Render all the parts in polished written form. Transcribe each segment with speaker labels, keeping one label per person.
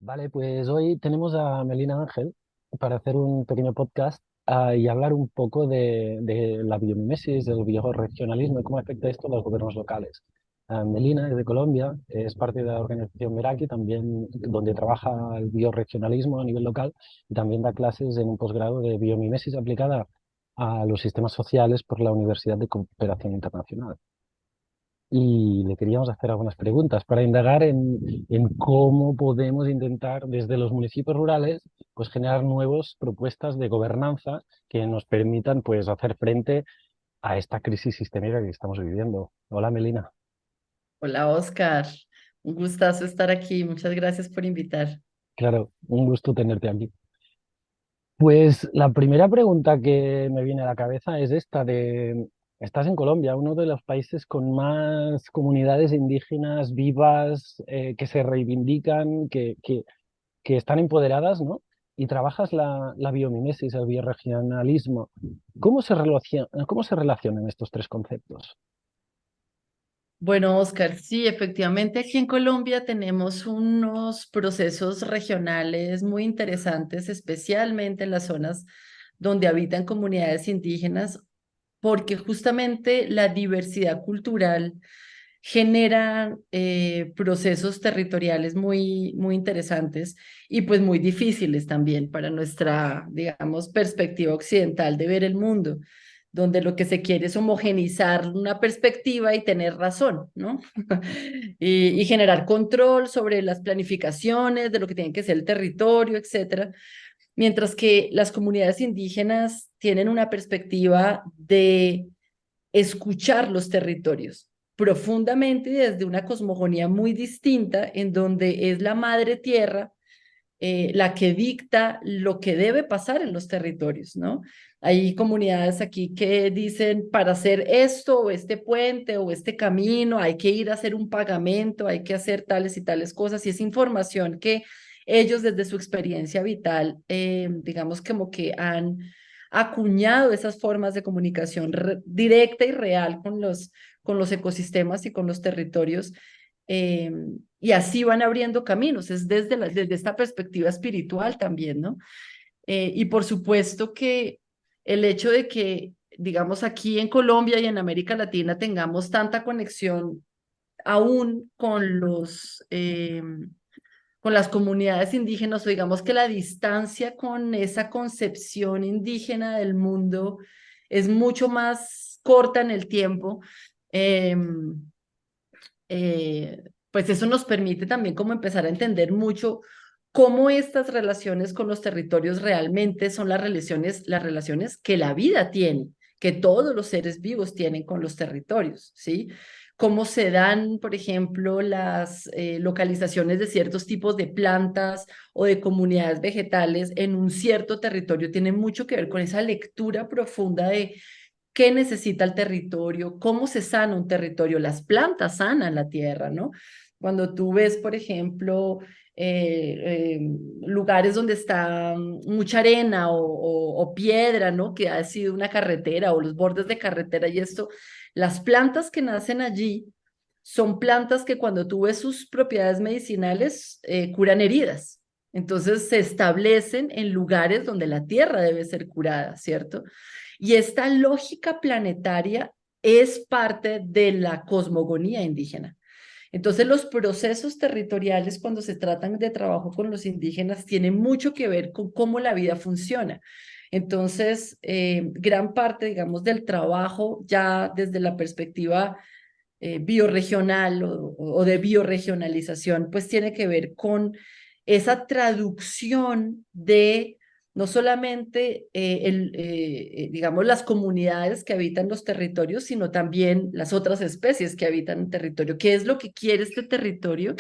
Speaker 1: Vale, pues hoy tenemos a Melina Ángel para hacer un pequeño podcast y hablar un poco de la biomimesis, del bioregionalismo y cómo afecta esto a los gobiernos locales. Melina es de Colombia, es parte de la organización Meraki, también donde trabaja el bioregionalismo a nivel local y también da clases en un posgrado de biomimesis aplicada a los sistemas sociales por la Universidad de Cooperación Internacional y le queríamos hacer algunas preguntas para indagar en cómo podemos intentar desde los municipios rurales pues generar nuevas propuestas de gobernanza que nos permitan pues hacer frente a esta crisis sistémica que estamos viviendo. Hola Melina,
Speaker 2: Hola Oscar, un gustazo estar aquí. Muchas gracias por invitar.
Speaker 1: claro, un gusto tenerte aquí. Pues la primera pregunta que me viene a la cabeza es esta de, estás en Colombia, uno de los países con más comunidades indígenas vivas, que se reivindican, que están empoderadas, ¿no? Y trabajas la biomimesis, el bioregionalismo. ¿Cómo se relacionan estos tres conceptos?
Speaker 2: Bueno, Oscar, sí, efectivamente aquí en Colombia tenemos unos procesos regionales muy interesantes, especialmente en las zonas donde habitan comunidades indígenas, porque justamente la diversidad cultural genera procesos territoriales muy interesantes y pues muy difíciles también para nuestra, digamos, perspectiva occidental de ver el mundo, donde lo que se quiere es homogenizar una perspectiva y tener razón, ¿no? Y generar control sobre las planificaciones de lo que tiene que ser el territorio, etcétera. Mientras que las comunidades indígenas tienen una perspectiva de escuchar los territorios profundamente y desde una cosmogonía muy distinta, en donde es la madre tierra la que dicta lo que debe pasar en los territorios, ¿no? Hay comunidades aquí que dicen, para hacer esto o este puente o este camino, hay que ir a hacer un pagamento, hay que hacer tales y tales cosas, y es información que ellos desde su experiencia vital, digamos como que han acuñado esas formas de comunicación directa y real con los ecosistemas y con los territorios, eh, y así van abriendo caminos, es desde esta perspectiva espiritual también, ¿no? Y por supuesto que el hecho de que, digamos, aquí en Colombia y en América Latina tengamos tanta conexión aún con las comunidades indígenas, o digamos que la distancia con esa concepción indígena del mundo es mucho más corta en el tiempo. Eh, pues eso nos permite también como empezar a entender mucho cómo estas relaciones con los territorios realmente son las relaciones que la vida tiene, que todos los seres vivos tienen con los territorios, ¿sí? Cómo se dan, por ejemplo, las localizaciones de ciertos tipos de plantas o de comunidades vegetales en un cierto territorio, tiene mucho que ver con esa lectura profunda de qué necesita el territorio, cómo se sana un territorio, las plantas sanan la tierra, ¿no? Cuando tú ves, por ejemplo, lugares donde está mucha arena o piedra, ¿no? Que ha sido una carretera o los bordes de carretera y esto, las plantas que nacen allí son plantas que cuando tú ves sus propiedades medicinales, curan heridas. Entonces se establecen en lugares donde la tierra debe ser curada, ¿cierto? Y esta lógica planetaria es parte de la cosmogonía indígena. Entonces, los procesos territoriales cuando se tratan de trabajo con los indígenas tienen mucho que ver con cómo la vida funciona. Entonces, gran parte, digamos, del trabajo ya desde la perspectiva bioregional o de bioregionalización, pues tiene que ver con esa traducción de no solamente digamos, las comunidades que habitan los territorios, sino también las otras especies que habitan el territorio. ¿Qué es lo que quiere este territorio?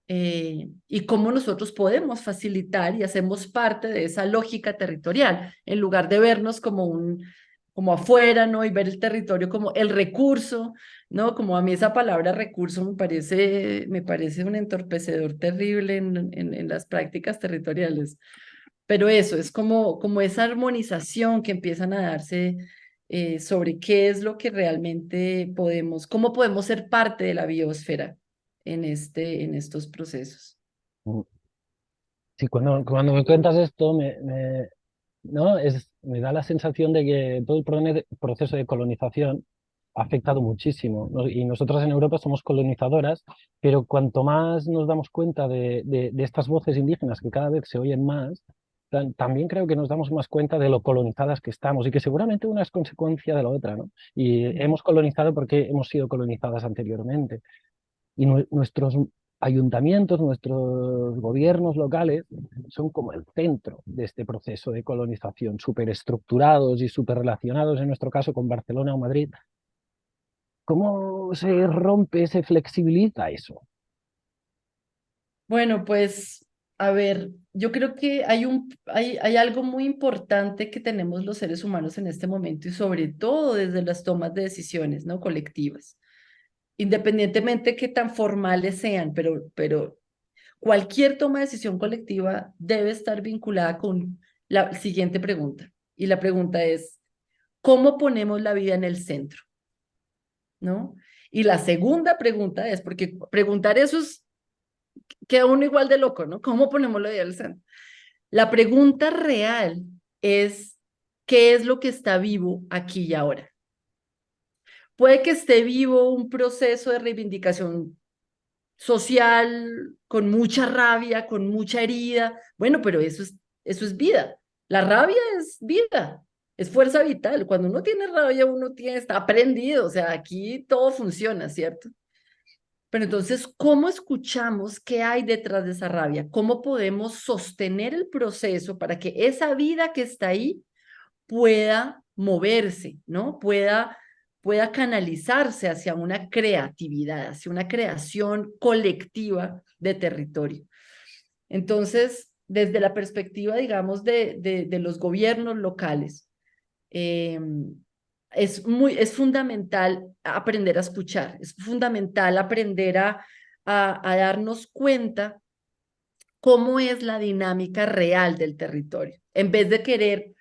Speaker 2: Y cómo nosotros podemos facilitar y hacemos parte de esa lógica territorial, en lugar de vernos como afuera, ¿no? Y ver el territorio como el recurso, ¿no? Como a mí esa palabra recurso me parece un entorpecedor terrible en las prácticas territoriales. Pero eso es como esa armonización que empiezan a darse sobre qué es lo que realmente podemos, cómo podemos ser parte de la biosfera en estos procesos.
Speaker 1: Sí, cuando me cuentas esto, ¿no? Me da la sensación de que todo el proceso de colonización ha afectado muchísimo, ¿no? Y nosotros en Europa somos colonizadoras, pero cuanto más nos damos cuenta de estas voces indígenas que cada vez se oyen más, también creo que nos damos más cuenta de lo colonizadas que estamos y que seguramente una es consecuencia de la otra, ¿no? Y hemos colonizado porque hemos sido colonizadas anteriormente. Y nuestros ayuntamientos, nuestros gobiernos locales son como el centro de este proceso de colonización, súper estructurados y súper relacionados, en nuestro caso, con Barcelona o Madrid. ¿Cómo se rompe, se flexibiliza eso?
Speaker 2: Bueno, pues, a ver, yo creo que hay algo muy importante que tenemos los seres humanos en este momento y sobre todo desde las tomas de decisiones, ¿no? Colectivas, independientemente que tan formales sean, pero cualquier toma de decisión colectiva debe estar vinculada con la siguiente pregunta. Y la pregunta es, ¿cómo ponemos la vida en el centro? ¿No? Y la segunda pregunta es, porque preguntar eso es, queda uno igual de loco, ¿no? ¿Cómo ponemos la vida en el centro? La pregunta real es, ¿qué es lo que está vivo aquí y ahora? Puede que esté vivo un proceso de reivindicación social, con mucha rabia, con mucha herida. Bueno, pero eso es vida. La rabia es vida, es fuerza vital. Cuando uno tiene rabia, uno tiene, está aprendido, o sea, aquí todo funciona, ¿cierto? Pero entonces, ¿cómo escuchamos qué hay detrás de esa rabia? ¿Cómo podemos sostener el proceso para que esa vida que está ahí pueda moverse, ¿no? Pueda canalizarse hacia una creatividad, hacia una creación colectiva de territorio. Entonces, desde la perspectiva, digamos, de los gobiernos locales, eh, es fundamental aprender a escuchar, es fundamental aprender a darnos cuenta cómo es la dinámica real del territorio, en vez de querer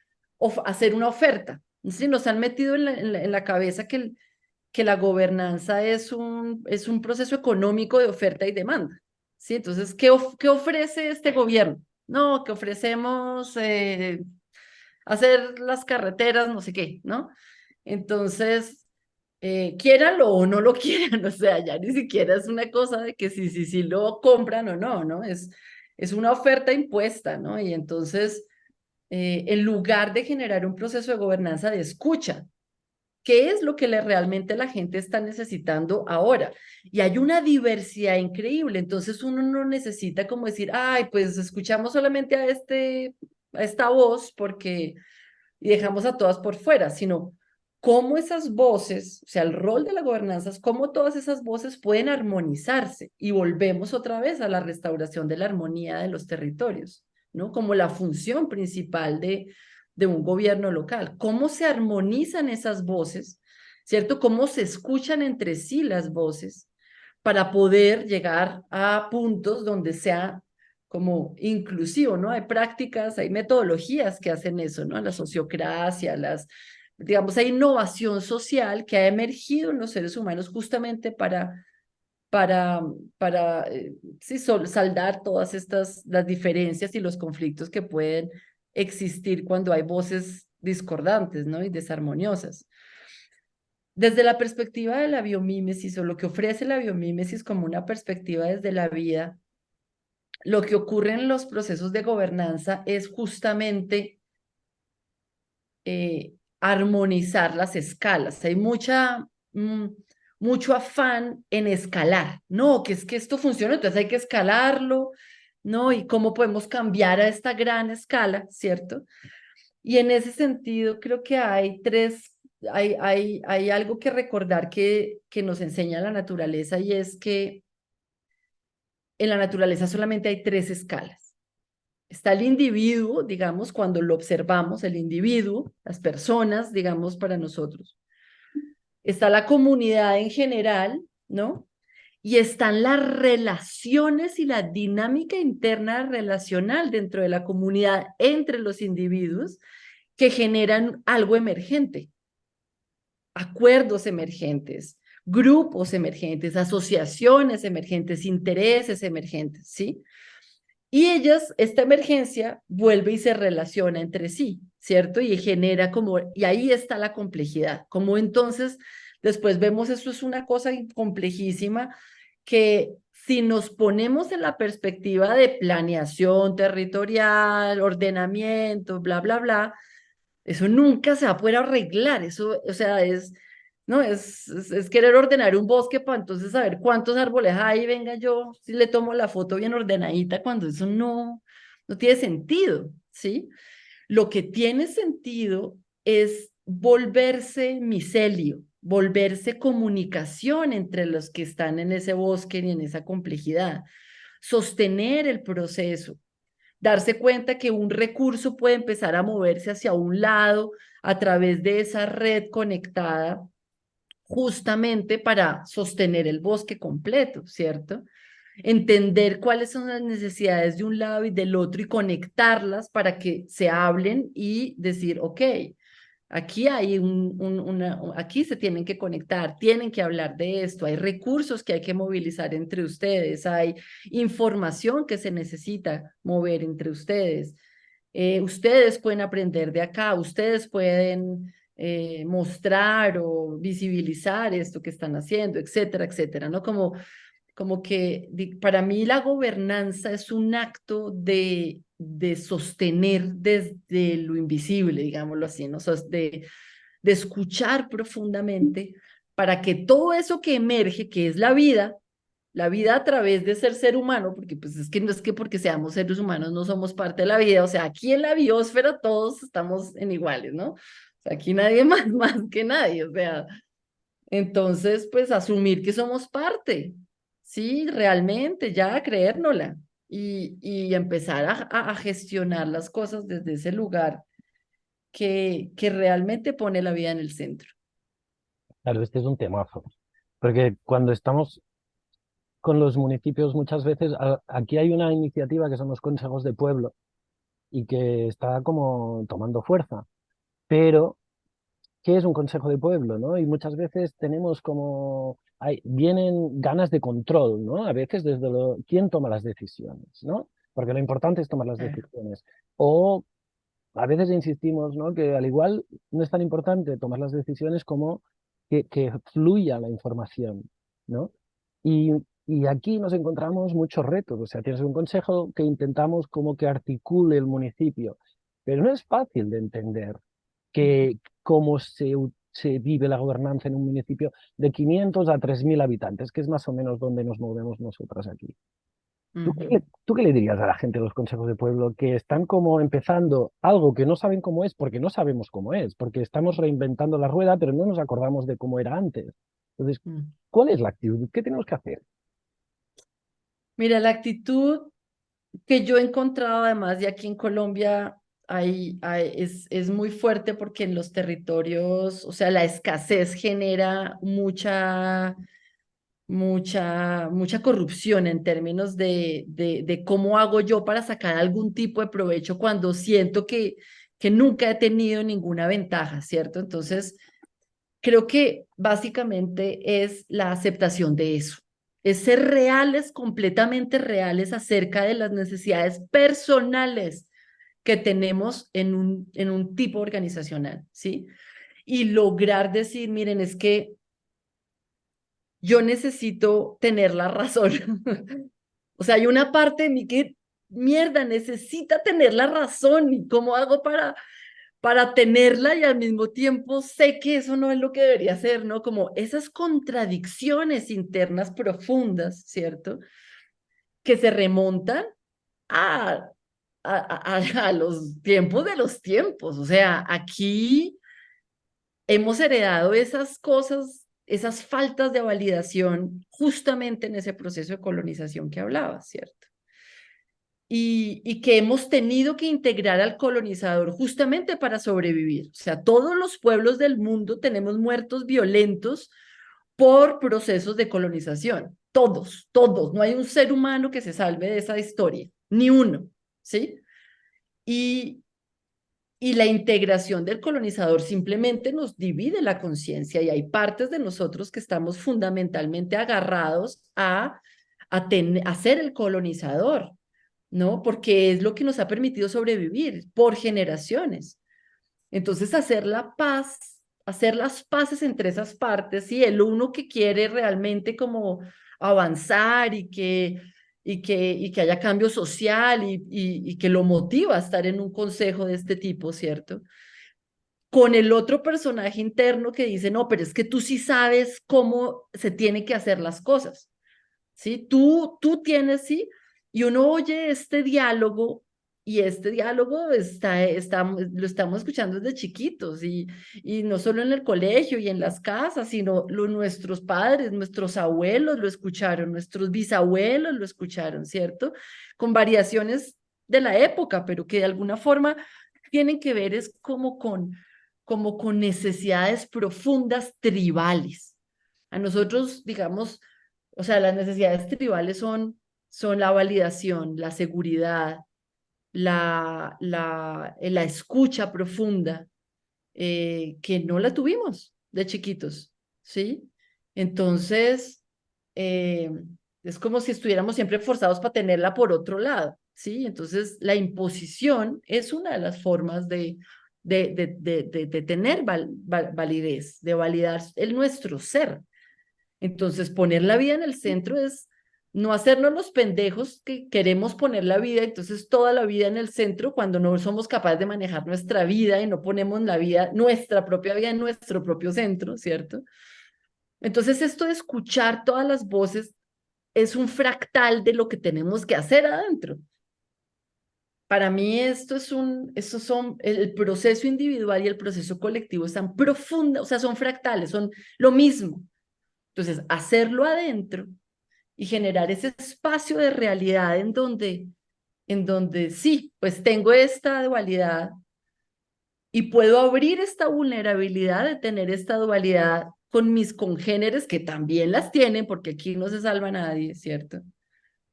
Speaker 2: hacer una oferta. ¿Sí? Nos han metido en la cabeza que la gobernanza es un proceso económico de oferta y demanda. ¿Sí? Entonces, ¿qué ofrece este gobierno? No, que ofrecemos hacer las carreteras, no sé qué, ¿no? Entonces, quiéranlo o no lo quieran, o sea, ya ni siquiera es una cosa de que si lo compran o no, ¿no? Es una oferta impuesta, ¿no? Y entonces, en lugar de generar un proceso de gobernanza de escucha, ¿qué es lo que realmente la gente está necesitando ahora? Y hay una diversidad increíble, entonces uno no necesita como decir, ay, pues escuchamos solamente a esta voz porque y dejamos a todas por fuera, sino cómo esas voces, o sea, el rol de la gobernanza es cómo todas esas voces pueden armonizarse y volvemos otra vez a la restauración de la armonía de los territorios, ¿no? Como la función principal de un gobierno local. ¿Cómo se armonizan esas voces? ¿Cierto? ¿Cómo se escuchan entre sí las voces para poder llegar a puntos donde sea como inclusivo, ¿no? Hay prácticas, hay metodologías que hacen eso, ¿no? La sociocracia, digamos, hay innovación social que ha emergido en los seres humanos justamente para, para sí, saldar todas las diferencias y los conflictos que pueden existir cuando hay voces discordantes, ¿no? Y desarmoniosas. Desde la perspectiva de la biomímesis o lo que ofrece la biomímesis como una perspectiva desde la vida, lo que ocurre en los procesos de gobernanza es justamente armonizar las escalas. Hay mucho afán en escalar, ¿no? Que es que esto funciona, entonces hay que escalarlo, ¿no? Y cómo podemos cambiar a esta gran escala, ¿cierto? Y en ese sentido creo que hay algo que recordar que nos enseña la naturaleza y es que en la naturaleza solamente hay tres escalas. Está el individuo, digamos, cuando lo observamos, el individuo, las personas, digamos, para nosotros. Está la comunidad en general, ¿no? Y están las relaciones y la dinámica interna relacional dentro de la comunidad entre los individuos que generan algo emergente, acuerdos emergentes, grupos emergentes, asociaciones emergentes, intereses emergentes, ¿sí? Y esta emergencia vuelve y se relaciona entre sí, ¿cierto? Y genera como, y ahí está la complejidad, como entonces después vemos eso es una cosa complejísima que si nos ponemos en la perspectiva de planeación territorial, ordenamiento, bla, bla, bla, eso nunca se va a poder arreglar, eso, o sea, no, es querer ordenar un bosque para entonces saber cuántos árboles hay, venga yo, si le tomo la foto bien ordenadita, cuando eso no tiene sentido, ¿sí? Lo que tiene sentido es volverse micelio, volverse comunicación entre los que están en ese bosque y en esa complejidad, sostener el proceso, darse cuenta que un recurso puede empezar a moverse hacia un lado a través de esa red conectada justamente para sostener el bosque completo, ¿cierto? Entender cuáles son las necesidades de un lado y del otro y conectarlas para que se hablen y decir, ok, aquí hay aquí se tienen que conectar, tienen que hablar de esto, hay recursos que hay que movilizar entre ustedes, hay información que se necesita mover entre ustedes. Ustedes pueden aprender de acá, ustedes pueden mostrar o visibilizar esto que están haciendo, etcétera, etcétera, ¿no? Como que para mí la gobernanza es un acto de sostener desde lo invisible, digámoslo así, ¿no? O sea, de escuchar profundamente para que todo eso que emerge, que es la vida a través de ser humano, porque pues es que no es que porque seamos seres humanos no somos parte de la vida, o sea, aquí en la biosfera todos estamos en iguales, ¿no? O sea, aquí nadie más que nadie, o sea, entonces, pues asumir que somos parte, sí, realmente, ya creérnosla y empezar a gestionar las cosas desde ese lugar que realmente pone la vida en el centro.
Speaker 1: Claro, este es un temazo, porque cuando estamos con los municipios muchas veces, aquí hay una iniciativa que son los consejos de pueblo y que está como tomando fuerza, pero ¿qué es un consejo de pueblo, no? Y muchas veces tenemos como, vienen ganas de control, ¿no? A veces desde quién toma las decisiones, ¿no? Porque lo importante es tomar las
Speaker 2: Claro.
Speaker 1: decisiones. O a veces insistimos, ¿no? Que al igual no es tan importante tomar las decisiones como que fluya la información, ¿no? Y, y aquí nos encontramos muchos retos. O sea, tienes un consejo que intentamos como que articule el municipio, pero no es fácil de entender que cómo se vive la gobernanza en un municipio de 500 a 3.000 habitantes, que es más o menos donde nos movemos nosotras aquí.
Speaker 2: Ujú.
Speaker 1: Tú qué le dirías a la gente de los consejos de pueblo que están como empezando algo que no saben cómo es porque no sabemos cómo es, porque estamos reinventando la rueda, pero no nos acordamos de cómo era antes? Entonces,
Speaker 2: Mm.
Speaker 1: ¿cuál es la actitud? ¿Qué tenemos que hacer?
Speaker 2: Mira, la actitud que yo he encontrado además de aquí en Colombia es muy fuerte porque en los territorios, o sea, la escasez genera mucha corrupción en términos de cómo hago yo para sacar algún tipo de provecho cuando siento que nunca he tenido ninguna ventaja, ¿cierto? Entonces, creo que básicamente es la aceptación de eso, es ser reales, completamente reales acerca de las necesidades personales que tenemos en un tipo organizacional, ¿sí? Y lograr decir, miren, es que yo necesito tener la razón. O sea, hay una parte de mí que, mierda, necesita tener la razón. ¿Y cómo hago para tenerla y al mismo tiempo sé que eso no es lo que debería ser, ¿no? Como esas contradicciones internas profundas, ¿cierto? Que se remontan a, a los tiempos de los tiempos. O sea, aquí hemos heredado esas cosas, esas faltas de validación justamente en ese proceso de colonización que hablaba, ¿cierto? Y que hemos tenido que integrar al colonizador justamente para sobrevivir. O sea, todos los pueblos del mundo tenemos muertos violentos por procesos de colonización. Todos, todos. No hay un ser humano que se salve de esa historia, ni uno, ¿sí? Y, y la integración del colonizador simplemente nos divide la conciencia y hay partes de nosotros que estamos fundamentalmente agarrados a ser el colonizador. ¿no? Porque es lo que nos ha permitido sobrevivir por generaciones. Entonces, hacer las paces entre esas partes, y el uno que quiere realmente como avanzar y que haya cambio social y que lo motiva a estar en un consejo de este tipo, ¿cierto? Con el otro personaje interno que dice, no, pero es que tú sí sabes cómo se tiene que hacer las cosas. ¿Sí? Tú tienes, sí, y uno oye este diálogo y este diálogo lo estamos escuchando desde chiquitos y no solo en el colegio y en las casas, sino nuestros padres, nuestros abuelos lo escucharon, nuestros bisabuelos lo escucharon, ¿cierto? Con variaciones de la época, pero que de alguna forma tienen que ver es como con necesidades profundas tribales. A nosotros, digamos, o sea, las necesidades tribales son la validación, la seguridad, la escucha profunda, que no la tuvimos de chiquitos, ¿sí? Entonces, eh, es como si estuviéramos siempre forzados para tenerla por otro lado, ¿sí? Entonces, la imposición es una de las formas de tener validez, de validar nuestro ser. Entonces, poner la vida en el centro es no hacernos los pendejos que queremos poner la vida, entonces toda la vida en el centro cuando no somos capaces de manejar nuestra vida y no ponemos la vida, nuestra propia vida en nuestro propio centro, ¿cierto? Entonces, esto de escuchar todas las voces es un fractal de lo que tenemos que hacer adentro. Para mí estos son, el proceso individual y el proceso colectivo están profundos, o sea, son fractales, son lo mismo. Entonces, hacerlo adentro y generar ese espacio de realidad en donde sí, pues tengo esta dualidad y puedo abrir esta vulnerabilidad de tener esta dualidad con mis congéneres que también las tienen, porque aquí no se salva nadie, ¿cierto?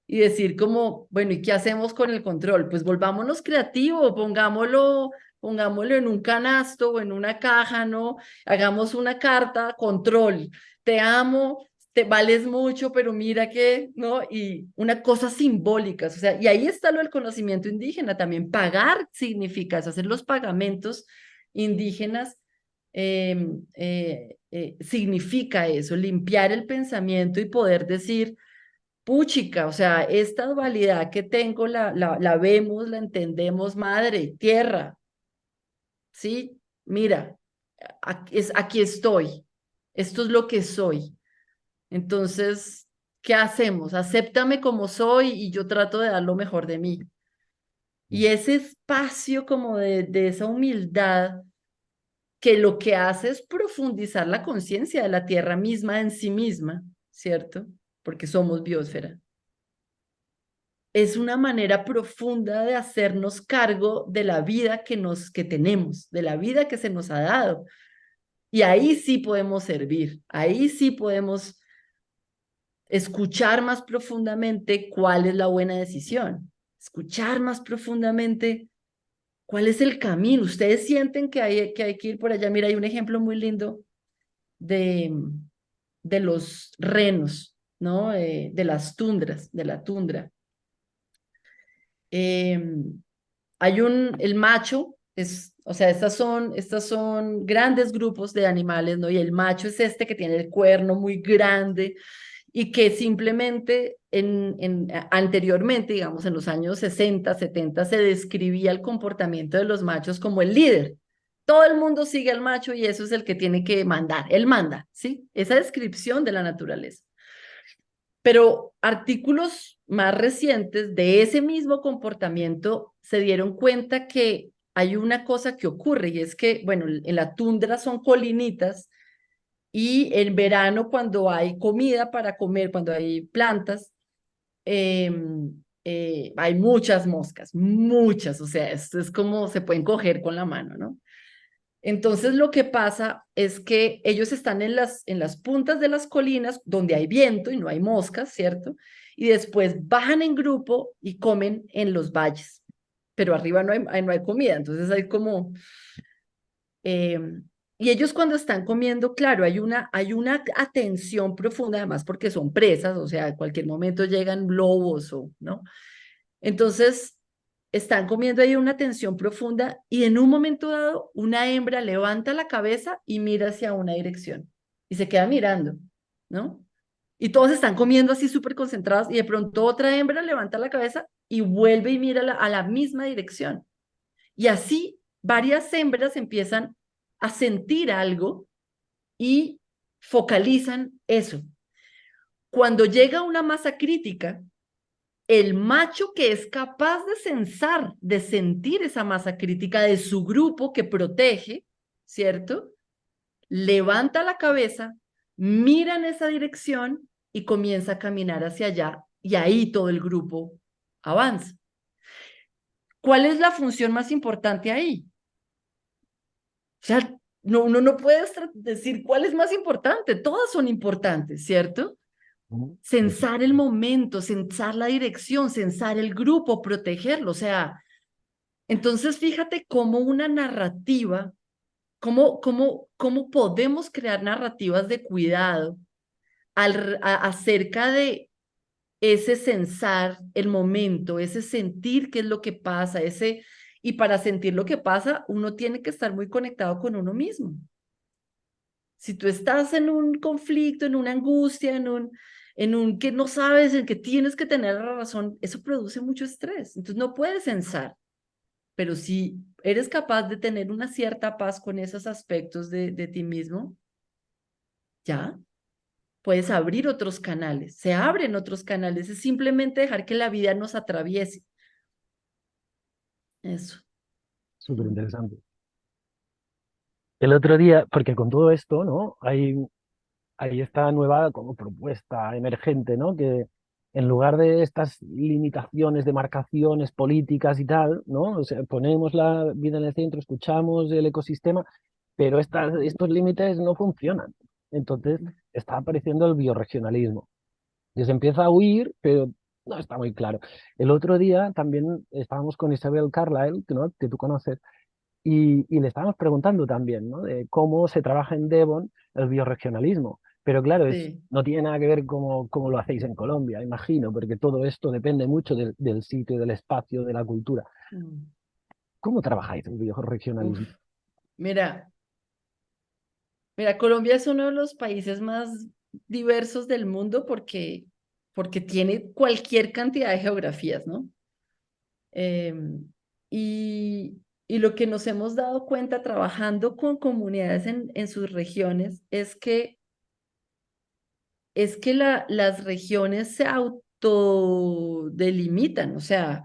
Speaker 2: Y decir como, bueno, ¿y qué hacemos con el control? Pues volvámonos creativos, pongámoslo en un canasto o en una caja, ¿no? Hagamos una carta, control, te amo, te vales mucho, pero mira que, ¿no? Y una cosa simbólica, o sea, y ahí está lo del conocimiento indígena, también pagar significa eso, hacer los pagamentos indígenas. Significa eso, limpiar el pensamiento y poder decir, puchica, o sea, esta dualidad que tengo la vemos, la entendemos, madre, tierra, ¿sí? Mira, aquí estoy, esto es lo que soy. Entonces, ¿qué hacemos? Acéptame como soy y yo trato de dar lo mejor de mí. Y ese espacio como de esa humildad que lo que hace es profundizar la conciencia de la tierra misma en sí misma, ¿cierto? Porque somos biosfera. Es una manera profunda de hacernos cargo de la vida que tenemos, de la vida que se nos ha dado. Y ahí sí podemos servir, ahí sí podemos escuchar más profundamente cuál es la buena decisión, escuchar más profundamente cuál es el camino. Ustedes sienten que hay que ir por allá. Mira, hay un ejemplo muy lindo de, de los renos, ¿no? De las tundras, de la tundra. Eh, el macho, o sea, estas son grandes grupos de animales, ¿no? Y el macho es este que tiene el cuerno muy grande y que simplemente anteriormente, digamos, en los años 60 70 se describía el comportamiento de los machos como el líder. Todo el mundo sigue al macho y eso es el que tiene que mandar. Él manda, ¿sí? Esa descripción de la naturaleza. Pero artículos más recientes de ese mismo comportamiento se dieron cuenta que hay una cosa que ocurre y es que, bueno, en la tundra son colinitas y en verano cuando hay comida para comer, cuando hay plantas, eh, hay muchas moscas, muchas, o sea, esto es como se pueden coger con la mano, ¿no? Entonces lo que pasa es que ellos están en las puntas de las colinas donde hay viento y no hay moscas, ¿cierto? Y después bajan en grupo y comen en los valles, pero arriba no hay comida, entonces hay como... eh, y ellos cuando están comiendo, claro, hay una atención profunda, además porque son presas, o sea, en cualquier momento llegan lobos o, ¿no? Entonces, están comiendo ahí una tensión profunda y en un momento dado, una hembra levanta la cabeza y mira hacia una dirección y se queda mirando, ¿no? Y todos están comiendo así súper concentrados y de pronto otra hembra levanta la cabeza y vuelve y mira a la misma dirección. Y así varias hembras empiezan a sentir algo y focalizan eso. Cuando llega una masa crítica, el macho que es capaz de sensar, de sentir esa masa crítica de su grupo que protege, ¿cierto? Levanta la cabeza, mira en esa dirección y comienza a caminar hacia allá y ahí todo el grupo avanza. ¿Cuál es la función más importante ahí? O sea, no, uno no puede decir cuál es más importante, todas son importantes, ¿cierto?
Speaker 1: Ujú.
Speaker 2: Sensar el momento, sensar la dirección, sensar el grupo, protegerlo, o sea, entonces fíjate cómo una narrativa, cómo podemos crear narrativas de cuidado acerca de ese sensar el momento, ese sentir qué es lo que pasa, y para sentir lo que pasa, uno tiene que estar muy conectado con uno mismo. Si tú estás en un conflicto, en una angustia, en un que no sabes, en que tienes que tener la razón, eso produce mucho estrés. Entonces no puedes sensar, pero si eres capaz de tener una cierta paz con esos aspectos de ti mismo, ya puedes abrir otros canales, se abren otros canales, es simplemente dejar que la vida nos atraviese. Eso.
Speaker 1: Súper interesante. El otro día, porque con todo esto, ¿no? Hay esta nueva como propuesta emergente, ¿no? Que en lugar de estas limitaciones de marcaciones políticas y tal, ¿no? O sea, ponemos la vida en el centro, escuchamos el ecosistema, pero estos límites no funcionan. Entonces está apareciendo el biorregionalismo. Y se empieza a huir, pero no está muy claro. El otro día también estábamos con Isabel Carlyle, ¿no? Que tú conoces, y le estábamos preguntando también, ¿no? De cómo se trabaja en Devon el biorregionalismo. Pero claro,
Speaker 2: Sí.
Speaker 1: no tiene nada que ver cómo lo hacéis en Colombia, imagino, porque todo esto depende mucho del sitio, del espacio, de la cultura.
Speaker 2: Mm.
Speaker 1: ¿Cómo trabajáis el
Speaker 2: Uf.
Speaker 1: biorregionalismo?
Speaker 2: Mira, Colombia es uno de los países más diversos del mundo porque tiene cualquier cantidad de geografías, ¿no? Em, y, y lo que nos hemos dado cuenta trabajando con comunidades en sus regiones es que las regiones se autodelimitan, o sea,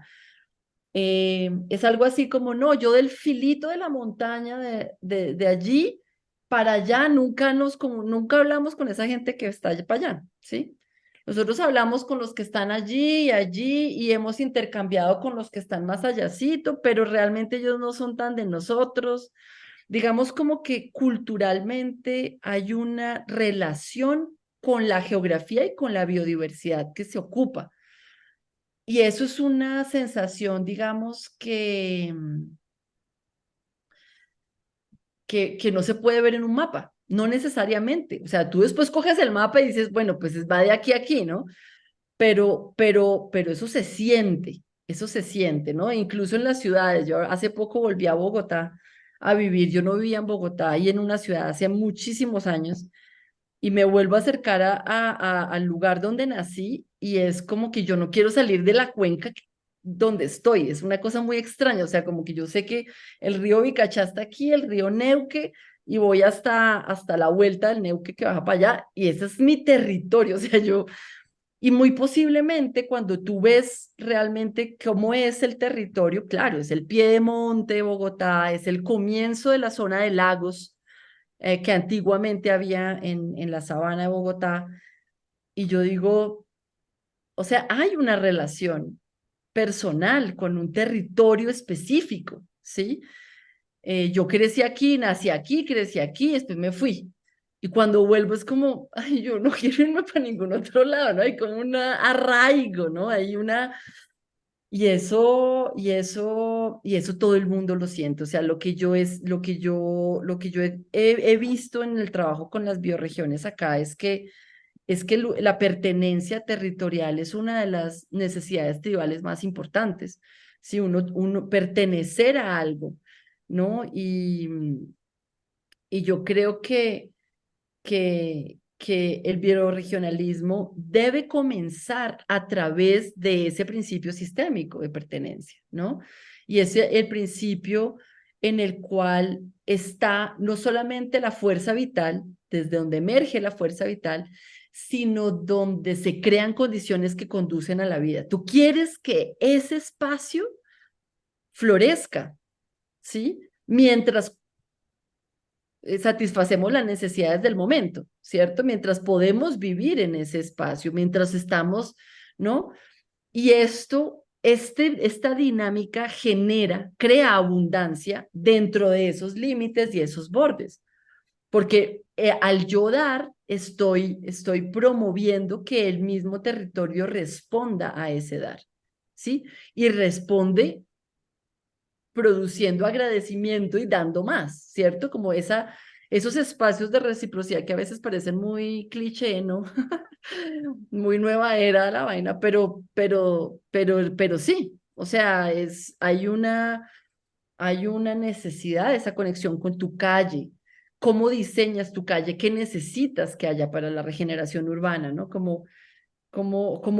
Speaker 2: es algo así como, no, yo del filito de la montaña de allí para allá nunca hablamos con esa gente que está allá para allá, ¿sí? Nosotros hablamos con los que están allí y allí y hemos intercambiado con los que están más allácito, pero realmente ellos no son tan de nosotros. Digamos como que culturalmente hay una relación con la geografía y con la biodiversidad que se ocupa. Y eso es una sensación, digamos, que no se puede ver en un mapa, no necesariamente. O sea, tú después coges el mapa y dices, bueno, pues va de aquí a aquí, ¿no? Pero eso se siente, ¿no? Incluso en las ciudades. Yo hace poco volví a Bogotá a vivir. Yo no vivía en Bogotá y en una ciudad hace muchísimos años y me vuelvo a acercar al lugar donde nací y es como que yo no quiero salir de la cuenca donde estoy. Es una cosa muy extraña, o sea, como que yo sé que el río Vicachá está aquí, el río Neuque, y voy hasta la vuelta del Neuque que baja para allá, y ese es mi territorio, o sea, y muy posiblemente cuando tú ves realmente cómo es el territorio, claro, es el pie de monte de Bogotá, es el comienzo de la zona de lagos que antiguamente había en la sabana de Bogotá. Y yo digo, o sea, hay una relación personal con un territorio específico, ¿sí? Yo crecí aquí, crecí aquí, después me fui. Y cuando vuelvo es como, ay, yo no quiero irme para ningún otro lado, ¿no? Hay como un arraigo, ¿no? Hay una, y eso todo el mundo lo siente. O sea, lo que yo he visto en el trabajo con las bioregiones acá es que es que la pertenencia territorial es una de las necesidades tribales más importantes. Si uno pertenecer a algo, ¿no? Y yo creo que el bioregionalismo debe comenzar a través de ese principio sistémico de pertenencia, ¿no? Y ese el principio en el cual está no solamente la fuerza vital, desde donde emerge la fuerza vital, sino donde se crean condiciones que conducen a la vida. Tú quieres que ese espacio florezca, ¿sí? Mientras satisfacemos las necesidades del momento, ¿cierto? Mientras podemos vivir en ese espacio, mientras estamos, ¿no? Y esta dinámica crea abundancia dentro de esos límites y esos bordes, porque al yo dar, estoy promoviendo que el mismo territorio responda a ese dar, ¿sí? Y responde produciendo agradecimiento y dando más, ¿cierto? Como esos espacios de reciprocidad que a veces parecen muy cliché, ¿no? Muy nueva era la vaina, pero sí, o sea, hay una necesidad de esa conexión con tu calle. ¿Cómo diseñas tu calle? ¿Qué necesitas que haya para la regeneración urbana, ¿no? ¿Cómo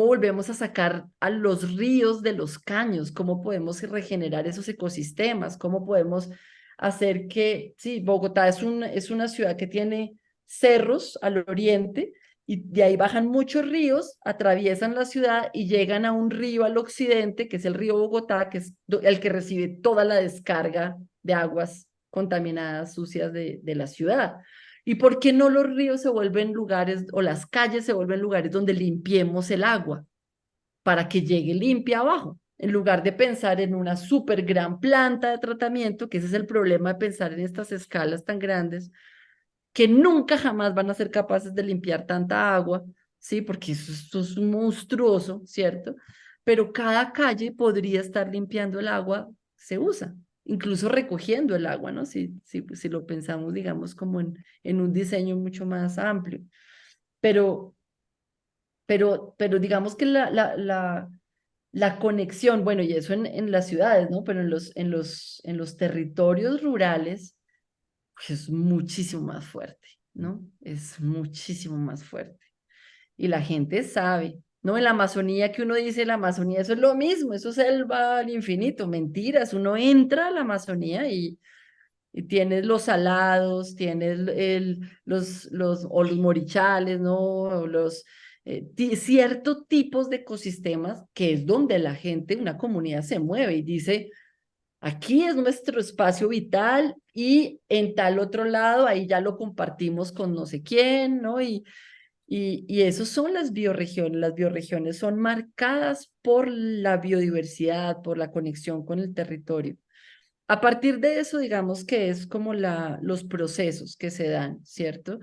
Speaker 2: volvemos a sacar a los ríos de los caños? ¿Cómo podemos regenerar esos ecosistemas? ¿Cómo podemos hacer que, sí, Bogotá es una ciudad que tiene cerros al oriente y de ahí bajan muchos ríos, atraviesan la ciudad y llegan a un río al occidente, que es el río Bogotá, que es el que recibe toda la descarga de aguas contaminadas, sucias de la ciudad? ¿Y por qué no los ríos se vuelven lugares o las calles se vuelven lugares donde limpiemos el agua para que llegue limpia abajo? En lugar de pensar en una súper gran planta de tratamiento, que ese es el problema de pensar en estas escalas tan grandes, que nunca jamás van a ser capaces de limpiar tanta agua, ¿sí? Porque eso es monstruoso, ¿cierto? Pero cada calle podría estar limpiando el agua, se usa, incluso recogiendo el agua, ¿no? Si lo pensamos, digamos, como en un diseño mucho más amplio. Pero, pero digamos que la conexión, bueno, y eso en las ciudades, ¿no? Pero en los territorios rurales, pues, es muchísimo más fuerte, ¿no? Es muchísimo más fuerte. Y la gente sabe, ¿no? En la Amazonía que uno dice, la Amazonía, eso es lo mismo, eso es selva al infinito, mentiras, uno entra a la Amazonía y tienes los salados, tienes o los morichales, ¿no? O ciertos tipos de ecosistemas que es donde la gente, una comunidad se mueve y dice, aquí es nuestro espacio vital y en tal otro lado, ahí ya lo compartimos con no sé quién, ¿no? Y esos son las bioregiones. Las bioregiones son marcadas por la biodiversidad, por la conexión con el territorio. A partir de eso, digamos que es como los procesos que se dan, ¿cierto?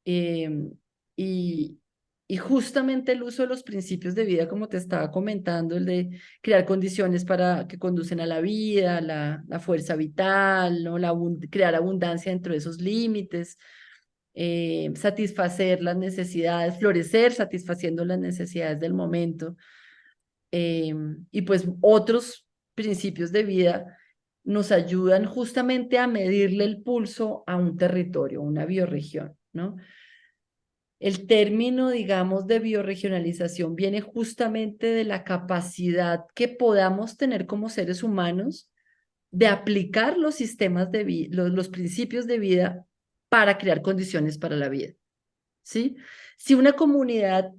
Speaker 2: Em, y, y justamente el uso de los principios de vida, como te estaba comentando, el de crear condiciones para que conducen a la vida, la fuerza vital, ¿no? Crear abundancia dentro de esos límites, satisfacer las necesidades, florecer satisfaciendo las necesidades del momento. Y pues otros principios de vida nos ayudan justamente a medirle el pulso a un territorio, una bioregión, ¿no? El término, digamos, de bioregionalización viene justamente de la capacidad que podamos tener como seres humanos de aplicar los sistemas de vida, los principios de vida para crear condiciones para la vida, ¿sí? Si una comunidad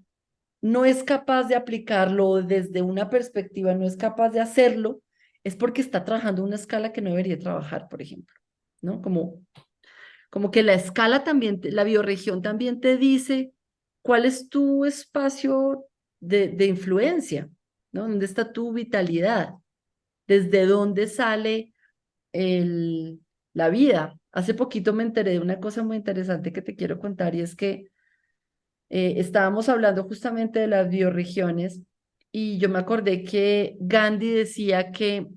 Speaker 2: no es capaz de aplicarlo desde una perspectiva, no es capaz de hacerlo, es porque está trabajando una escala que no debería trabajar, por ejemplo, ¿no? Como que la escala también, la bioregión también te dice cuál es tu espacio de influencia, ¿no? ¿Dónde está tu vitalidad? ¿Desde dónde sale el, la vida? Hace poquito me enteré de una cosa muy interesante que te quiero contar y es que estábamos hablando justamente de las bioregiones y yo me acordé que Gandhi decía que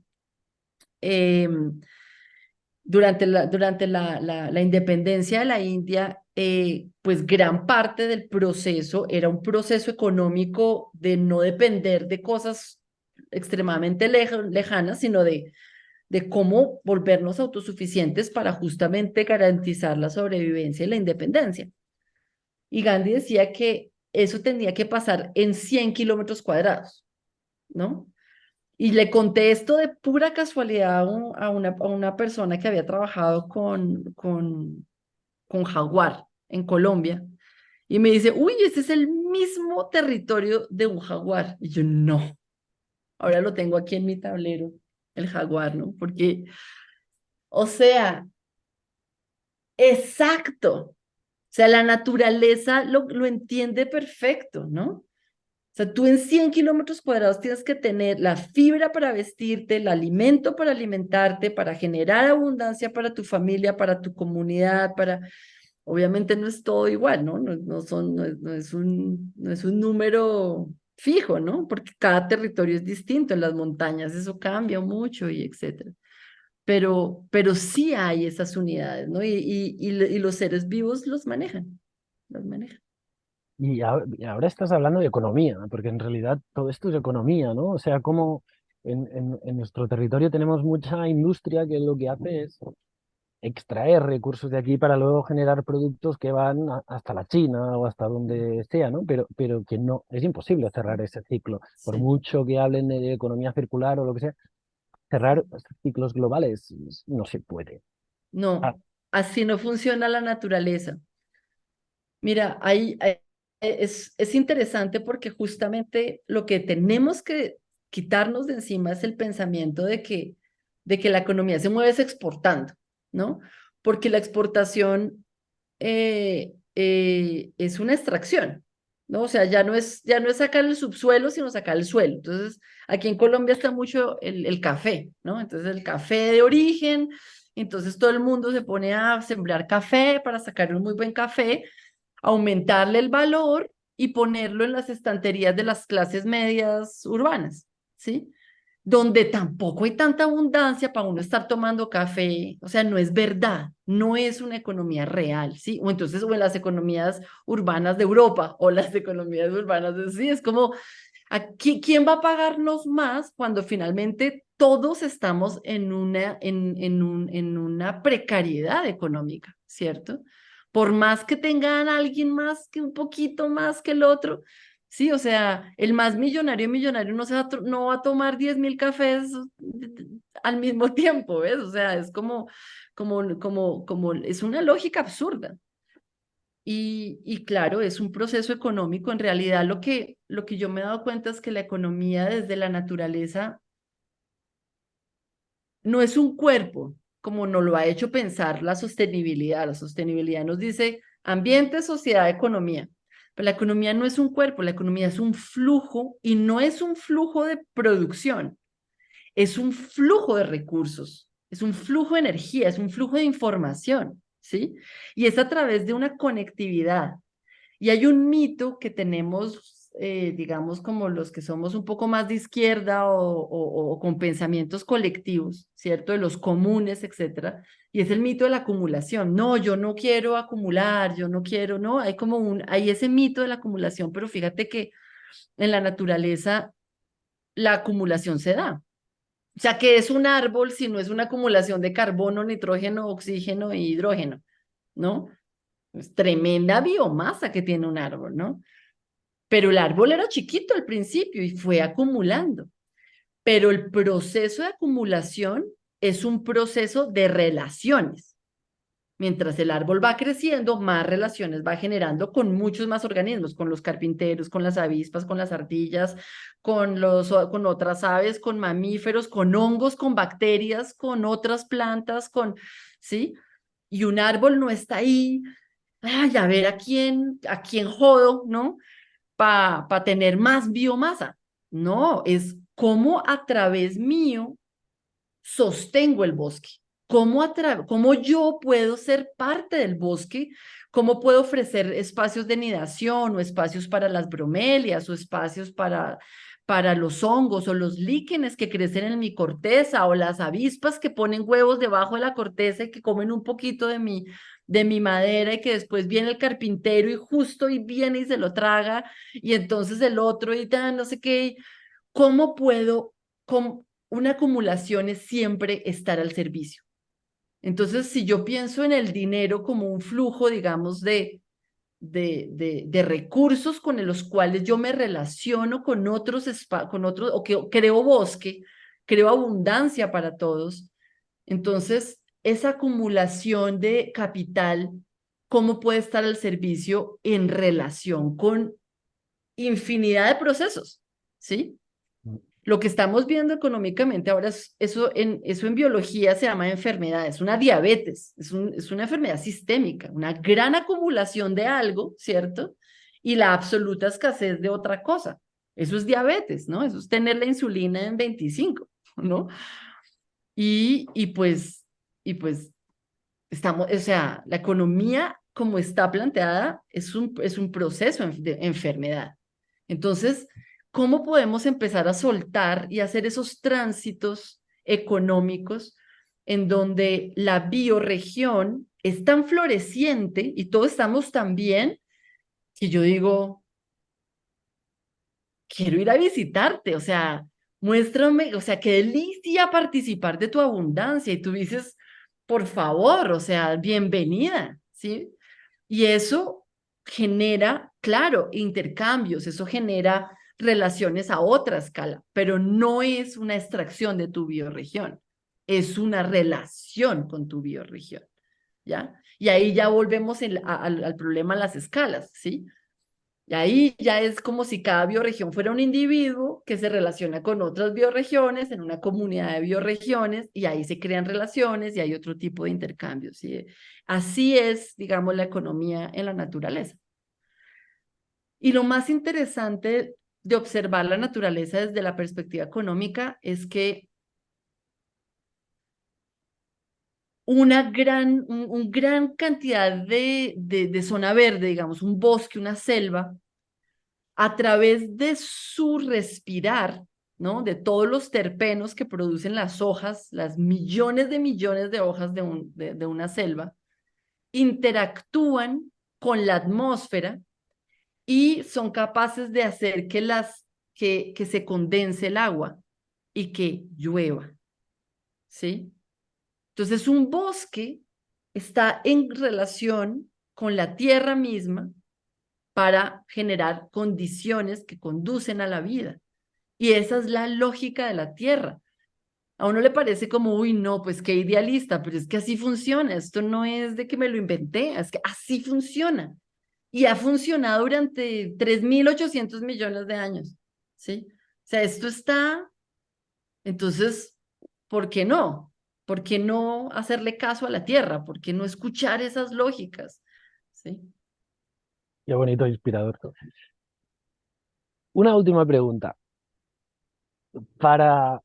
Speaker 2: eh, durante la independencia de la India, pues gran parte del proceso era un proceso económico de no depender de cosas extremadamente lejanas, sino de cómo volvernos autosuficientes para justamente garantizar la sobrevivencia y la independencia. Y Gandhi decía que eso tenía que pasar en 100 kilómetros cuadrados, ¿no? Y le conté esto de pura casualidad a una persona que había trabajado con jaguar en Colombia. Y me dice, uy, ese es el mismo territorio de un jaguar. Y yo, no, ahora lo tengo aquí en mi tablero, el jaguar, ¿no? Porque, o sea, exacto. O sea, la naturaleza lo entiende perfecto, ¿no? O sea, tú en 100 kilómetros cuadrados tienes que tener la fibra para vestirte, el alimento para alimentarte, para generar abundancia para tu familia, para tu comunidad, para... Obviamente no es todo igual, ¿no? No es un número fijo, ¿no? Porque cada territorio es distinto, en las montañas eso cambia mucho y etcétera. Pero sí hay esas unidades, ¿no? Y los seres vivos los manejan, los manejan.
Speaker 1: Y ahora estás hablando de economía, ¿no? Porque en realidad todo esto es economía, ¿no? O sea, como en nuestro territorio tenemos mucha industria que lo que hace es extraer recursos de aquí para luego generar productos que van hasta la China o hasta donde sea, ¿no? Pero que no, es imposible cerrar ese ciclo. Por
Speaker 2: Sí.
Speaker 1: mucho que hablen de economía circular o lo que sea, cerrar ciclos globales no se puede. Ah,
Speaker 2: No, así no funciona la naturaleza. Mira, es interesante porque justamente lo que tenemos que quitarnos de encima es el pensamiento de que la economía se mueve es exportando, ¿no? Porque la exportación es una extracción, ¿no? O sea, ya no es sacar el subsuelo, sino sacar el suelo. Entonces, aquí en Colombia está mucho el café, ¿no? Entonces, el café de origen, entonces todo el mundo se pone a sembrar café para sacar un muy buen café, aumentarle el valor y ponerlo en las estanterías de las clases medias urbanas, ¿sí? Donde tampoco hay tanta abundancia para uno estar tomando café, o sea, no es verdad, no es una economía real, ¿sí? O entonces, o en las economías urbanas de Europa, o las economías urbanas de, sí, es como, aquí, ¿quién va a pagarnos más cuando finalmente todos estamos en una precariedad económica, ¿cierto? Por más que tengan a alguien más que un poquito más que el otro, sí, o sea, el más millonario no va a tomar 10.000 cafés al mismo tiempo, ¿ves? O sea, es es una lógica absurda. Y claro, es un proceso económico. En realidad, lo que yo me he dado cuenta es que la economía desde la naturaleza no es un cuerpo, como nos lo ha hecho pensar la sostenibilidad. La sostenibilidad nos dice ambiente, sociedad, economía. Pero la economía no es un cuerpo, la economía es un flujo y no es un flujo de producción, es un flujo de recursos, es un flujo de energía, es un flujo de información, ¿sí? Y es a través de una conectividad. Y hay un mito que tenemos, digamos, como los que somos un poco más de izquierda o con pensamientos colectivos, ¿cierto? De los comunes, etcétera. Y es el mito de la acumulación. No, yo no quiero acumular, yo no quiero, no, hay ese mito de la acumulación, pero fíjate que en la naturaleza la acumulación se da. O sea, que es un árbol si no es una acumulación de carbono, nitrógeno, oxígeno e hidrógeno, ¿no? Es tremenda biomasa que tiene un árbol, ¿no? Pero el árbol era chiquito al principio y fue acumulando. Pero el proceso de acumulación es un proceso de relaciones. Mientras el árbol va creciendo, más relaciones va generando con muchos más organismos, con los carpinteros, con las avispas, con las ardillas, con otras aves, con mamíferos, con hongos, con bacterias, con otras plantas, ¿sí? Y un árbol no está ahí, ay, a ver a quién jodo, ¿no? Para tener más biomasa. No, es cómo a través mío sostengo el bosque, cómo yo puedo ser parte del bosque, cómo puedo ofrecer espacios de nidación o espacios para las bromelias o espacios para los hongos o los líquenes que crecen en mi corteza o las avispas que ponen huevos debajo de la corteza y que comen un poquito de mi madera y que después viene el carpintero y justo y viene y se lo traga y entonces el otro y tal, no sé qué. ¿Cómo puedo, con una acumulación es siempre estar al servicio? Entonces, si yo pienso en el dinero como un flujo, digamos, de recursos con los cuales yo me relaciono con otros, o que creo bosque, creo abundancia para todos. Entonces, esa acumulación de capital, ¿cómo puede estar al servicio en relación con infinidad de procesos? ¿Sí? Lo que estamos viendo económicamente ahora es eso en biología se llama enfermedad, es una diabetes, es una enfermedad sistémica, una gran acumulación de algo, ¿cierto? Y la absoluta escasez de otra cosa. Eso es diabetes, ¿no? Eso es tener la insulina en 25, ¿no? Y pues, y pues estamos, o sea, la economía como está planteada es un proceso de enfermedad. Entonces, ¿cómo podemos empezar a soltar y hacer esos tránsitos económicos en donde la bioregión es tan floreciente y todos estamos tan bien que yo digo, quiero ir a visitarte, o sea, muéstrame, o sea, qué delicia participar de tu abundancia y tú dices, por favor, o sea, bienvenida, ¿sí? Y eso genera, claro, intercambios, eso genera relaciones a otra escala, pero no es una extracción de tu biorregión, es una relación con tu biorregión, ¿ya? Y ahí ya volvemos al problema de las escalas, ¿sí? Y ahí ya es como si cada biorregión fuera un individuo que se relaciona con otras biorregiones en una comunidad de biorregiones y ahí se crean relaciones y hay otro tipo de intercambios. ¿Sí? Así es, digamos, la economía en la naturaleza. Y lo más interesante de observar la naturaleza desde la perspectiva económica es que un gran cantidad de zona verde, digamos, un bosque, una selva, a través de su respirar, ¿no? De todos los terpenos que producen las hojas, las millones de hojas de una selva, interactúan con la atmósfera y son capaces de hacer que se condense el agua y que llueva, ¿sí? Entonces, un bosque está en relación con la tierra misma para generar condiciones que conducen a la vida. Y esa es la lógica de la Tierra. A uno le parece como, uy, no, pues qué idealista, pero es que así funciona. Esto no es de que me lo inventé, es que así funciona. Y ha funcionado durante 3.800 millones de años, ¿sí? O sea, esto está, entonces, ¿por qué no? ¿Por qué no hacerle caso a la Tierra? ¿Por qué no escuchar esas lógicas? ¿Sí?
Speaker 1: Qué bonito, inspirador. Una última pregunta. Para,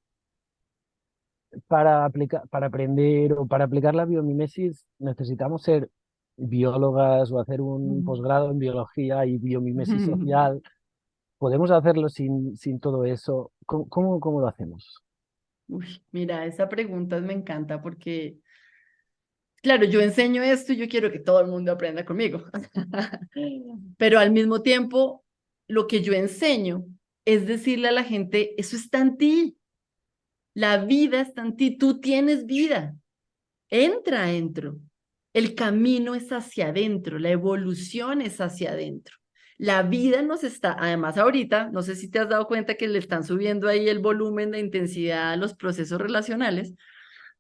Speaker 1: para aprender o para aplicar la biomimesis, ¿necesitamos ser biólogas o hacer un posgrado en biología y biomimesis social? ¿Podemos hacerlo sin todo eso? ¿Cómo lo hacemos?
Speaker 2: Uy, mira, esa pregunta me encanta porque, claro, yo enseño esto y yo quiero que todo el mundo aprenda conmigo. Pero al mismo tiempo, lo que yo enseño es decirle a la gente, eso está en ti, la vida está en ti, tú tienes vida, entra adentro. El camino es hacia adentro, la evolución es hacia adentro. La vida nos está, además ahorita, no sé si te has dado cuenta que le están subiendo ahí el volumen de intensidad a los procesos relacionales,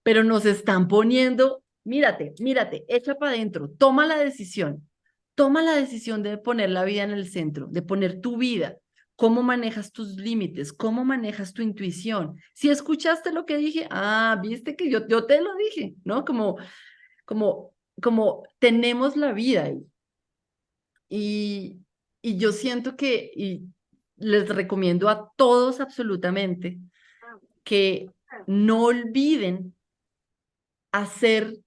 Speaker 2: pero nos están poniendo, mírate, mírate, echa para adentro, toma la decisión de poner la vida en el centro, de poner tu vida, cómo manejas tus límites, cómo manejas tu intuición. Si escuchaste lo que dije, viste que yo te lo dije, ¿no? Como tenemos la vida ahí. Y, y yo siento que, y les recomiendo a todos absolutamente, que no olviden hacer,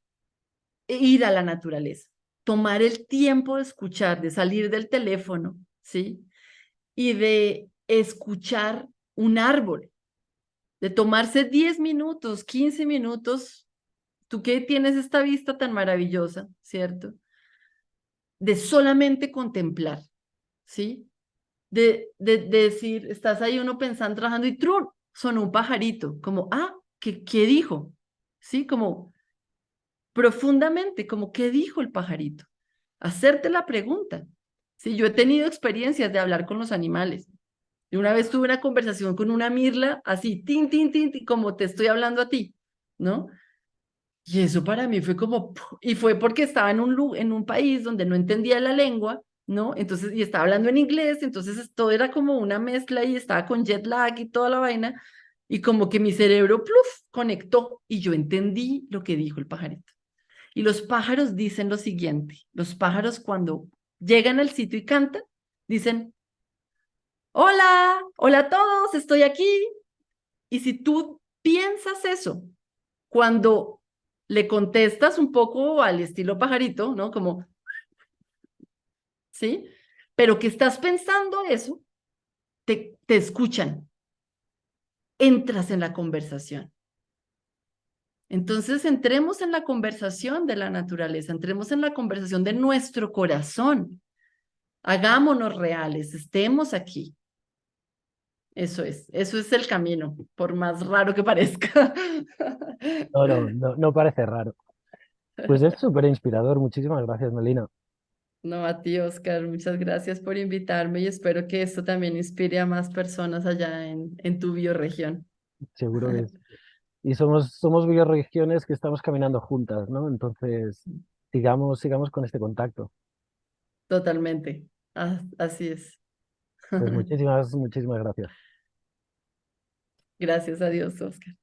Speaker 2: ir a la naturaleza, tomar el tiempo de escuchar, de salir del teléfono, ¿sí? Y de escuchar un árbol, de tomarse 10 minutos, 15 minutos, tú que tienes esta vista tan maravillosa, ¿cierto? De solamente contemplar, ¿sí? De decir, estás ahí uno pensando, trabajando y ¡trun! Sonó un pajarito, como, ¿qué dijo? ¿Sí? Como profundamente, como, ¿qué dijo el pajarito? Hacerte la pregunta. Sí, yo he tenido experiencias de hablar con los animales. Y una vez tuve una conversación con una mirla, así, tin, tin, tin, tin, como te estoy hablando a ti, ¿no? Y eso para mí fue como, y fue porque estaba en un país donde no entendía la lengua, ¿no? Entonces, y estaba hablando en inglés, entonces todo era como una mezcla y estaba con jet lag y toda la vaina, y como que mi cerebro, pluf, conectó y yo entendí lo que dijo el pajarito. Y los pájaros dicen lo siguiente, los pájaros cuando llegan al sitio y cantan, dicen, hola, hola a todos, estoy aquí. Y si tú piensas eso, cuando le contestas un poco al estilo pajarito, ¿no? Como, ¿sí? Pero que estás pensando eso, te escuchan, entras en la conversación. Entonces, entremos en la conversación de la naturaleza, entremos en la conversación de nuestro corazón, hagámonos reales, estemos aquí. Eso es el camino, por más raro que parezca.
Speaker 1: No, no, no, no parece raro. Pues es súper inspirador. Muchísimas gracias, Melina.
Speaker 2: No, a ti, Oscar, muchas gracias por invitarme y espero que esto también inspire a más personas allá en tu bioregión.
Speaker 1: Seguro que es. Y somos bioregiones que estamos caminando juntas, ¿no? Entonces, sigamos con este contacto.
Speaker 2: Totalmente. Así es.
Speaker 1: Pues muchísimas gracias.
Speaker 2: Gracias a Dios, Oscar.